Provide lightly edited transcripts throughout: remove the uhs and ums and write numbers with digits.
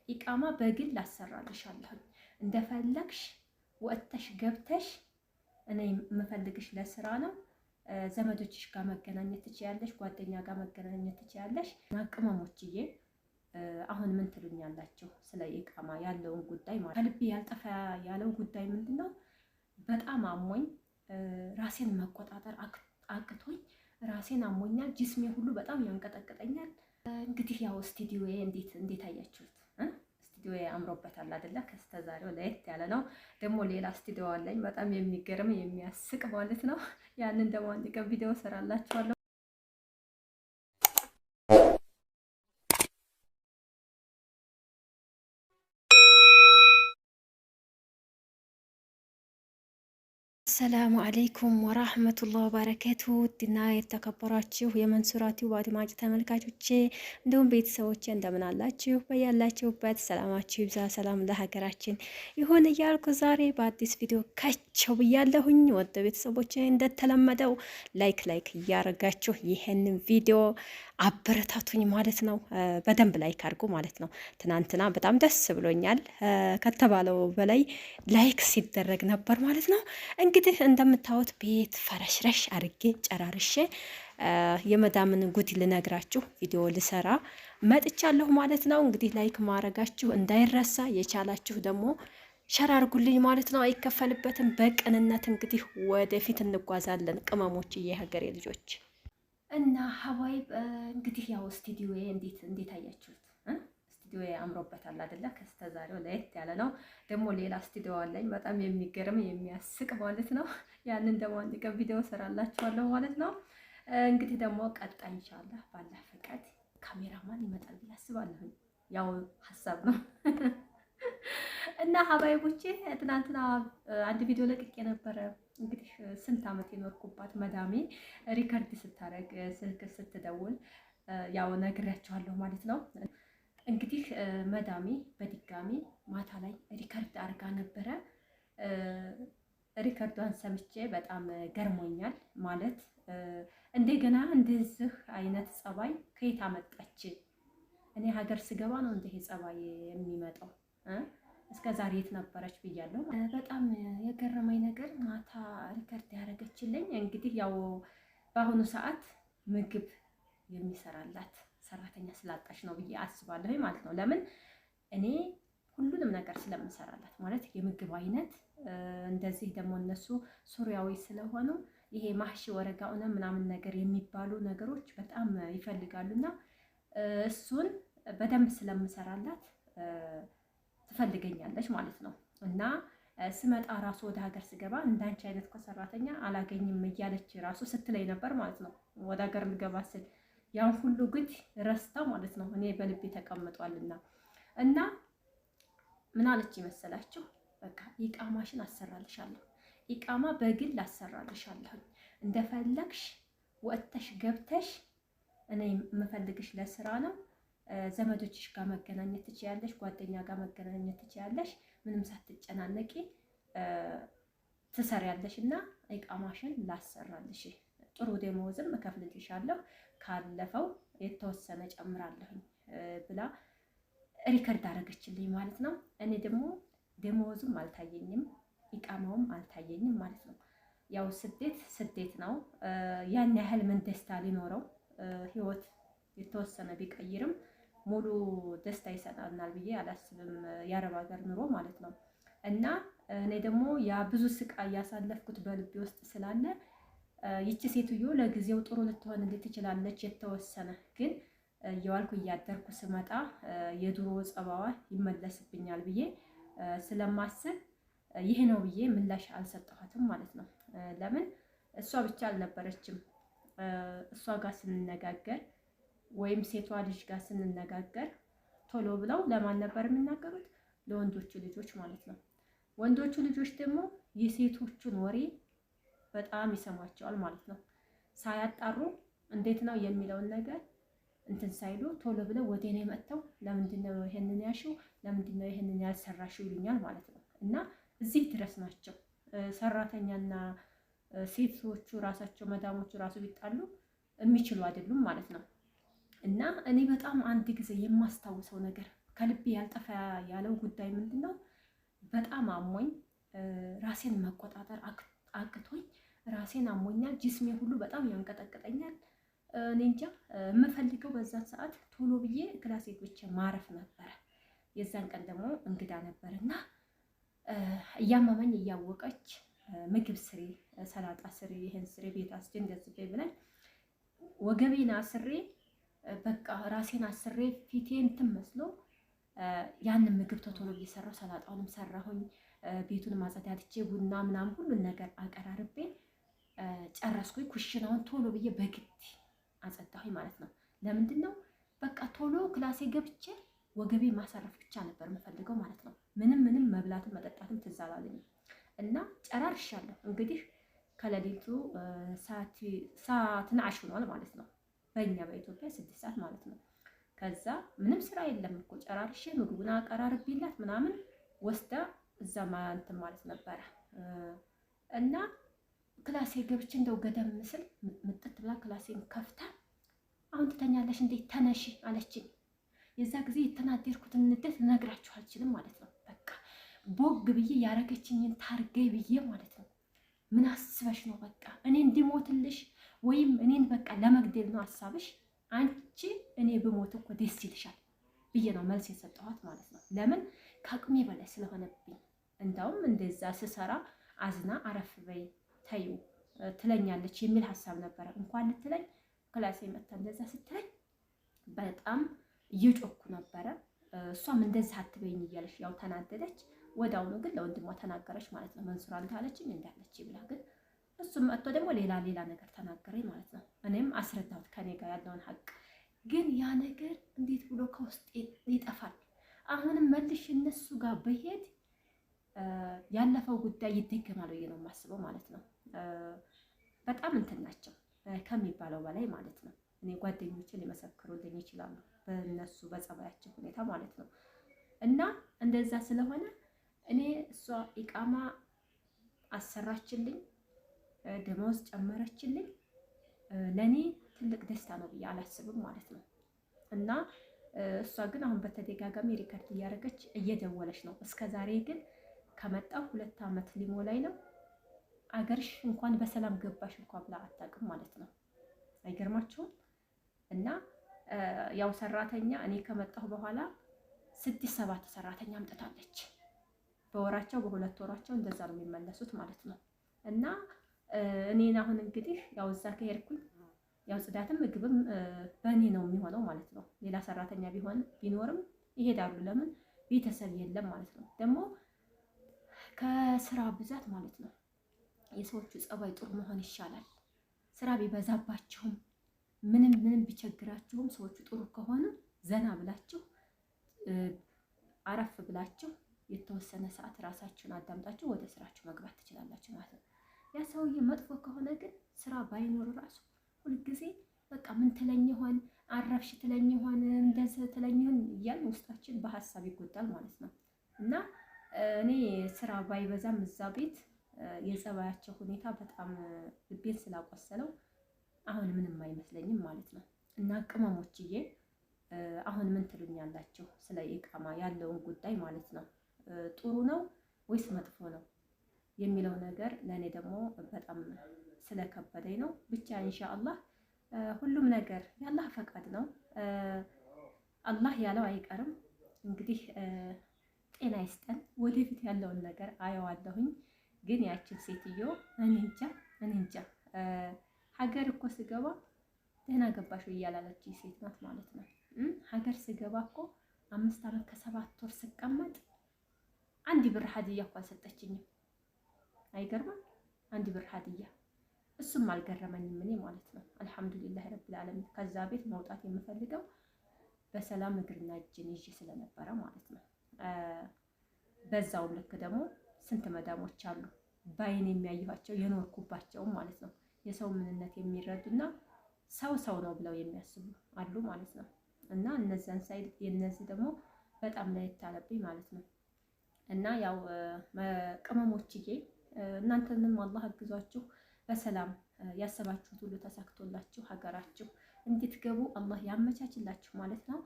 ኢቃማ በግል አሰራልሻለሁ። እንደፈለግሽ ወጥተሽ ገብተሽ እኔ የምፈልግሽ ለስራ ነው። ዘመዶችሽ ጋር መገናኘት ትችያለሽ፣ ጓደኛ ጋር መገናኘት ትችያለሽ። ቅመሞችዬ አሁን ምን ትሉኛላችሁ ስለ ኢቃማ ያለውን ጉዳይ ማለት ከልቤ ያልጠፋ ያለው ጉዳይ ምንድነው? በጣም አሞኝ ራሴን መቆጣጠር አቅቶኝ ራሴን አሞኛል። ጅስሜ ሁሉ በጣም ያንቀጠቅጠኛል። እንግዲህ ያው ስቱዲዮዬ እንዴት አያችሁት? ስቱዲዮዬ አምሮበታል አይደለ? ከስተዛሬው ለየት ያለ ነው። ደግሞ ሌላ ስቱዲዮ አለኝ በጣም የሚገርም የሚያስቅ ማለት ነው። ያንን ደግሞ አንድ ቀን ቪዲዮ ሰራላችኋለሁ። አሰላሙ አለይኩም ወራህመቱላሂ ወበረካቱ። ውድና የተከበራችሁ የመንሱራቲው አድማጭ ተመልካቾቼ እንዲሁም ቤተሰቦቼ እንደምን አላችሁ? በያላችሁበት ሰላማችሁ ይብዛ። ሰላም ለሀገራችን ይሁን እያልኩ ዛሬ በአዲስ ቪዲዮ ከቸው ብያለሁኝ። ወደ ቤተሰቦቼ እንደተለመደው ላይክ እያረጋችሁ ይሄንን ቪዲዮ አበረታቱኝ ማለት ነው። በደንብ ላይክ አድርጉ ማለት ነው። ትናንትና በጣም ደስ ብሎኛል። ከተባለው በላይ ላይክ ሲደረግ ነበር ማለት ነው። እንግዲህ እንደምታዩት ቤት ፈረሽረሽ አድርጌ ጨራርሼ የመዳምን ጉድ ልነግራችሁ ቪዲዮ ልሰራ መጥቻለሁ ማለት ነው። እንግዲህ ላይክ ማድረጋችሁ እንዳይረሳ፣ የቻላችሁ ደግሞ ሸር አድርጉልኝ ማለት ነው። አይከፈልበትም። በቅንነት እንግዲህ ወደፊት እንጓዛለን ቅመሞችዬ፣ የሀገሬ ልጆች እና ሀዋይ እንግዲህ ያው ስቱዲዮዬ እንዴት አያችሁት? ስቱዲዮዬ አምሮበታል አይደለ? ከስተዛሬው ለየት ያለ ነው። ደግሞ ሌላ ስቱዲዮ አለኝ በጣም የሚገርም የሚያስቅ ማለት ነው። ያንን ደግሞ አንድ ቀን ቪዲዮ ሰራላችኋለሁ ማለት ነው። እንግዲህ ደግሞ ቀጣይ ኢንሻአላህ ባላህ ፈቃድ ካሜራማን ይመጣል ብዬ አስባለሁ። ያው ሀሳብ ነው። እና ሀባይቦቼ ትናንትና አንድ ቪዲዮ ለቅቄ ነበረ። እንግዲህ ስንት ዓመት የኖርኩባት መዳሜ ሪከርድ ስታረግ ስልክ ስትደውል ያው ነግሬያቸዋለሁ ማለት ነው። እንግዲህ መዳሜ በድጋሚ ማታ ላይ ሪከርድ አርጋ ነበረ። ሪከርዷን ሰምቼ በጣም ገርሞኛል ማለት እንደገና እንደዚህ አይነት ጸባይ ከየት አመጣች? እኔ ሀገር ስገባ ነው እንደዚህ ጸባይ የሚመጣው። እስከ ዛሬ የት ነበረች ብያለሁ። በጣም የገረመኝ ነገር ማታ ሪከርድ ያደረገችልኝ እንግዲህ ያው በአሁኑ ሰዓት ምግብ የሚሰራላት ሰራተኛ ስላጣች ነው ብዬ አስባለሁ ማለት ነው። ለምን እኔ ሁሉንም ነገር ስለምሰራላት ማለት የምግብ አይነት እንደዚህ ደግሞ እነሱ ሱሪያዊ ስለሆኑ ይሄ ማህሺ ወረጋውና ምናምን ነገር የሚባሉ ነገሮች በጣም ይፈልጋሉና እሱን በደንብ ስለምሰራላት ትፈልገኛለች ማለት ነው። እና ስመጣ ራሱ ወደ ሀገር ስገባ እንዳንቺ አይነት ሰራተኛ አላገኝም እያለች ራሱ ስትለኝ ነበር ማለት ነው። ወደ ሀገር ልገባ ስል ያን ሁሉ ግድ ረስታ ማለት ነው። እኔ በልቤ ተቀምጧልና እና ምን አለች ይመሰላችሁ? በቃ ኢቃማሽን አሰራልሻለሁ፣ ኢቃማ በግል አሰራልሻለሁ። እንደፈለግሽ ወጥተሽ ገብተሽ እኔ የምፈልግሽ ለስራ ነው። ዘመዶችሽ ጋር መገናኘት ትችያለሽ፣ ጓደኛ ጋር መገናኘት ትችያለሽ። ምንም ሳትጨናነቂ ትሰሪያለሽ እና ኢቃማሽን ላሰራልሽ፣ ጥሩ ደሞዝም እከፍልልሻለሁ፣ ካለፈው የተወሰነ ጨምራለሁኝ ብላ ሪከርድ አደረገችልኝ ማለት ነው። እኔ ደግሞ ደሞዝም አልታየኝም ኢቃማውም አልታየኝም ማለት ነው። ያው ስደት ነው። ያን ያህል ምን ደስታ ሊኖረው ህይወት የተወሰነ ቢቀይርም ሙሉ ደስታ ይሰጣናል ብዬ አላስብም፣ የአረብ ሀገር ኑሮ ማለት ነው። እና እኔ ደግሞ ያ ብዙ ስቃይ ያሳለፍኩት በልቤ ውስጥ ስላለ ይቺ ሴትዮ ለጊዜው ጥሩ ልትሆንልኝ ትችላለች የተወሰነ፣ ግን እየዋልኩ እያደርኩ ስመጣ የድሮ ጸባዋ ይመለስብኛል ብዬ ስለማስብ ይሄ ነው ብዬ ምላሽ አልሰጠኋትም ማለት ነው። ለምን እሷ ብቻ አልነበረችም። እሷ ጋር ስንነጋገር ወይም ሴቷ ልጅ ጋር ስንነጋገር ቶሎ ብለው ለማን ነበር የሚናገሩት? ለወንዶቹ ልጆች ማለት ነው። ወንዶቹ ልጆች ደግሞ የሴቶቹን ወሬ በጣም ይሰማቸዋል ማለት ነው። ሳያጣሩ እንዴት ነው የሚለውን ነገር እንትን ሳይሉ ቶሎ ብለው ወደ እኔ መጥተው ለምንድን ነው ይሄንን ያልሽው? ለምንድን ነው ይሄንን ያልሰራሽው? ይሉኛል ማለት ነው። እና እዚህ ድረስ ናቸው። ሰራተኛና ሴቶቹ ራሳቸው መዳሞቹ ራሱ ቢጣሉ የሚችሉ አይደሉም ማለት ነው። እና እኔ በጣም አንድ ጊዜ የማስታውሰው ነገር ከልቤ ያልጠፋ ያለው ጉዳይ ምንድን ነው? በጣም አሞኝ ራሴን መቆጣጠር አቅቶኝ ራሴን አሞኛል። ጅስሜ ሁሉ በጣም ያንቀጠቅጠኛል። እኔ እንጃ የምፈልገው በዛን ሰዓት ቶሎ ብዬ ክላሴ ብቻ ማረፍ ነበረ። የዛን ቀን ደግሞ እንግዳ ነበርና እያመመኝ እያወቀች ምግብ ስሪ፣ ሰላጣ ስሪ፣ ይሄን ስሪ፣ ቤት አስጂ እንደዚህ ብለን ወገቤን አስሬ በቃ ራሴን አስሬ ፊቴን እንትን መስሎ ያንን ምግብ ቶሎ እየሰራሁ ሰላጣውንም ሰራሁኝ። ቤቱን ማጸዳድቼ ቡና ምናምን ሁሉን ነገር አቀራርቤ ጨረስኩኝ። ኩሽናውን ቶሎ ብዬ በግድ አጸዳሁኝ ማለት ነው። ለምንድን ነው በቃ ቶሎ ክላሴ ገብቼ ወገቤ ማሳረፍ ብቻ ነበር የምፈልገው ማለት ነው። ምንም መብላትም መጠጣትም ትዝ አላለኝም እና ጨራርሻለሁ። እንግዲህ ከሌሊቱ ሰዓት ነዓሽ ሆኗል ማለት ነው። በእኛ በኢትዮጵያ 6 ሰዓት ማለት ነው። ከዛ ምንም ስራ የለም እኮ ጨራርሼ ምግቡን አቀራርቤላት ምናምን ወስዳ እዛ እንትን ማለት ነበረ እና ክላሴ ገብቼ እንደው ገደም ምስል ምጥት ብላ ክላሴን ከፍታ አሁን ትተኛለሽ እንዴ ተነሺ አለችኝ። የዛ ጊዜ የተናደድኩትን ንዴት ልነግራችሁ አልችልም ማለት ነው። በቃ ቦግ ብዬ ያረገችኝን ታርገይ ብዬ ማለት ነው። ምን አስበሽ ነው በቃ እኔ እንዲሞትልሽ ወይም እኔን በቃ ለመግደል ነው ሀሳብሽ? አንቺ እኔ ብሞት እኮ ደስ ይልሻል ብዬ ነው መልስ የሰጠኋት ማለት ነው። ለምን ከአቅሜ በላይ ስለሆነብኝ። እንዳውም እንደዛ ስሰራ አዝና አረፍ በይ ተዩ ትለኛለች የሚል ሀሳብ ነበረ። እንኳን ልትለኝ ክላሴ መታ እንደዛ ስትለኝ በጣም እየጮኩ ነበረ። እሷም እንደዛ አትበይኝ እያለች ያው ተናደደች። ወዳውኑ ግን ለወንድሟ ተናገረች ማለት ነው። መንሱር እንዳለችኝ እንዳለች ብላ ግን እሱም መጥቶ ደግሞ ሌላ ነገር ተናገረኝ ማለት ነው። እኔም አስረዳሁት ከኔ ጋር ያለውን ሀቅ። ግን ያ ነገር እንዴት ብሎ ከውስጥ ይጠፋል። አሁንም መልሽ እነሱ ጋር በሄድ ያለፈው ጉዳይ ይደገማል ብዬ ነው የማስበው ማለት ነው። በጣም እንትን ናቸው ከሚባለው በላይ ማለት ነው። እኔ ጓደኞችን ሊመሰክሩልኝ ይችላሉ በእነሱ በጸባያቸው ሁኔታ ማለት ነው። እና እንደዛ ስለሆነ እኔ እሷ ኢቃማ አሰራችልኝ፣ ደመወዝ ጨመረችልኝ፣ ለእኔ ትልቅ ደስታ ነው ብዬ አላስብም ማለት ነው። እና እሷ ግን አሁን በተደጋጋሚ ሪከርድ እያደረገች እየደወለች ነው። እስከ ዛሬ ግን ከመጣሁ 2 ዓመት ሊሞላኝ ነው። አገርሽ እንኳን በሰላም ገባሽ እንኳን ብላ አታውቅም ማለት ነው። አይገርማችሁም? እና ያው ሰራተኛ እኔ ከመጣሁ በኋላ 6-7 ሰራተኛ አምጥታለች። በወራቸው በ2 ወራቸው እንደዛ ነው የሚመለሱት ማለት ነው። እና እኔን አሁን እንግዲህ ያው እዛ ከሄድኩኝ ያው ጽዳትም ምግብም በእኔ ነው የሚሆነው ማለት ነው። ሌላ ሰራተኛ ቢኖርም ይሄዳሉ። ለምን ቤተሰብ የለም ማለት ነው። ደግሞ ከስራ ብዛት ማለት ነው የሰዎቹ ጸባይ ጥሩ መሆን ይሻላል። ስራ ቢበዛባችሁም ምንም ቢቸግራችሁም ሰዎቹ ጥሩ ከሆነ ዘና ብላችሁ አረፍ ብላችሁ የተወሰነ ሰዓት ራሳችሁን አዳምጣችሁ ወደ ስራችሁ መግባት ትችላላችሁ ማለት ነው። ያ ሰውዬ መጥፎ ከሆነ ግን ስራ ባይኖር ራሱ ሁልጊዜ በቃ ምን ትለኝ ይሆን አረፍሽ ትለኝ ይሆን እንደዚህ ትለኝ ይሆን እያልን ውስጣችን በሀሳብ ይጎዳል ማለት ነው። እና እኔ ስራ ባይበዛም እዛ ቤት የጸባያቸው ሁኔታ በጣም ልቤን ስላቆሰለው አሁን ምንም አይመስለኝም ማለት ነው። እና ቅመሞችዬ አሁን ምን ትሉኛላችሁ ስለ ኢቃማ ያለውን ጉዳይ ማለት ነው? ጥሩ ነው ወይስ መጥፎ ነው የሚለው ነገር ለእኔ ደግሞ በጣም ስለከበደኝ ነው። ብቻ ኢንሻአላህ ሁሉም ነገር የአላህ ፈቃድ ነው። አላህ ያለው አይቀርም። እንግዲህ ጤና ይስጠን። ወደፊት ያለውን ነገር አየዋለሁኝ። ግን ያችን ሴትዮ እኔ እንጃ ሀገር እኮ ስገባ ደህና ገባሽ እያላለችኝ ሴት ናት ማለት ነው። ሀገር ስገባ እኮ 5 ዓመት ከ7 ወር ስቀመጥ 1 ብር ሀዲያ እኮ አልሰጠችኝም። አይገርምም? 1 ብር ሀዲያ እሱም አልገረመኝም እኔ ማለት ነው። አልሐምዱሊላህ ረብል ዓለሚን። ከዛ ቤት መውጣት የምፈልገው በሰላም እግርና እጅን ይዤ ስለነበረ ማለት ነው። በዛው ልክ ደግሞ ስንት መዳሞች አሉ ባይን የሚያዩዋቸው የኖርኩባቸውም ማለት ነው። የሰው ምንነት የሚረዱና ሰው ነው ብለው የሚያስቡ አሉ ማለት ነው። እና እነዛን ሳይድ የነዚህ ደግሞ በጣም ለየት አለብኝ ማለት ነው። እና ያው ቅመሞችዬ እናንተንም አላህ አግዟችሁ በሰላም ያሰባችሁት ሁሉ ተሳክቶላችሁ ሀገራችሁ እንድትገቡ አላህ ያመቻችላችሁ ማለት ነው።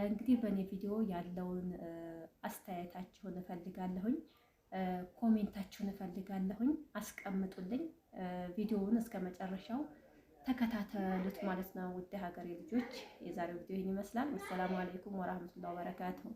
እንግዲህ በእኔ ቪዲዮ ያለውን አስተያየታችሁን እፈልጋለሁኝ። ኮሜንታችሁን እፈልጋለሁኝ። አስቀምጡልኝ። ቪዲዮውን እስከ መጨረሻው ተከታተሉት ማለት ነው። ውድ ሀገሬ ልጆች የዛሬው ቪዲዮ ይህን ይመስላል። ወሰላሙ አለይኩም ወራህመቱላሂ ወበረካቱሁ።